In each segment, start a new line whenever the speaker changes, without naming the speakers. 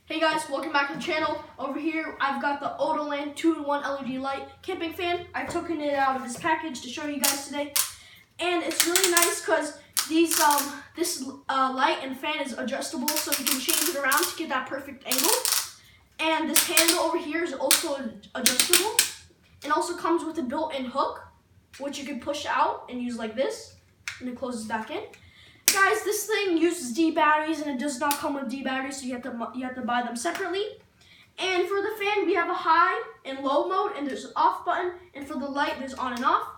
Hey guys, welcome back to the channel. Over here, I've got the Odoland 2-in-1 LED light camping fan. I've taken it out of this package to show you guys today. And it's really nice because this light and fan is adjustable, so you can change it around to get that perfect angle. And this handle over here is also adjustable. It also comes with a built-in hook, which you can push out and use like this, and it closes back in. Guys, this thing uses D batteries, and it does not come with D batteries, so you have to buy them separately. And for the fan, we have a high and low mode, and there's an off button. And for the light, there's on and off.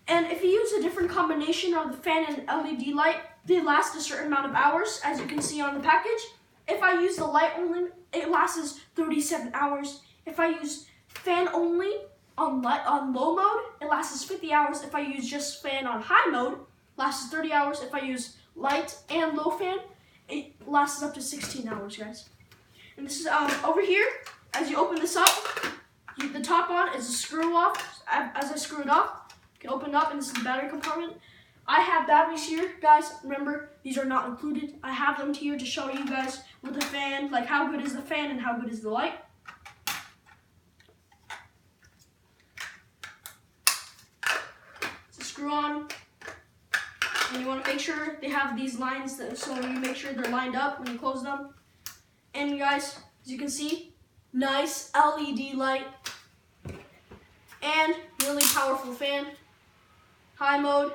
And if you use a different combination of the fan and LED light, they last a certain amount of hours, as you can see on the package. If I use the light only, it lasts 37 hours. If I use fan only on low mode, it lasts 50 hours. If I use just fan on high mode, lasts 30 hours. If I use light and low fan, it lasts up to 16 hours, guys. And this is over here. As you open this up, the top on is a screw off. As I screw it off, you can open it up, and this is the battery compartment. I have batteries here, guys. Remember, these are not included. I have them here to show you guys with the fan, like how good is the fan and how good is the light. It's a screw on. And you want to make sure they have these lines, so you make sure they're lined up when you close them. And guys, as you can see, nice LED light and really powerful fan. High mode,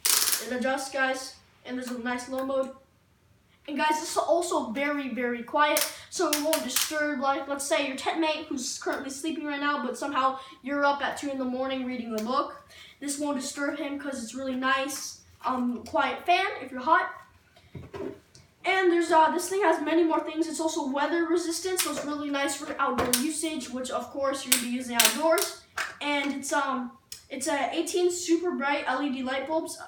it adjusts, guys, and there's a nice low mode. And guys, this is also very, very quiet, so it won't disturb, like, let's say your tent mate who's currently sleeping right now, but somehow you're up at 2 in the morning reading a book. This won't disturb him because it's really nice, quiet fan if you're hot. And there's this thing has many more things. It's also weather resistant, so it's really nice for outdoor usage, which of course you're gonna be using outdoors. And it's a 18 super bright LED light bulbs,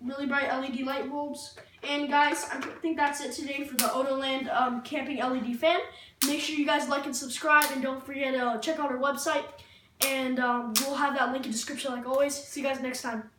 really bright LED light bulbs. And guys, I think that's it today for the Odoland camping LED fan. Make sure you guys like and subscribe, and don't forget to check out our website. And we'll have that link in the description like always. See you guys next time.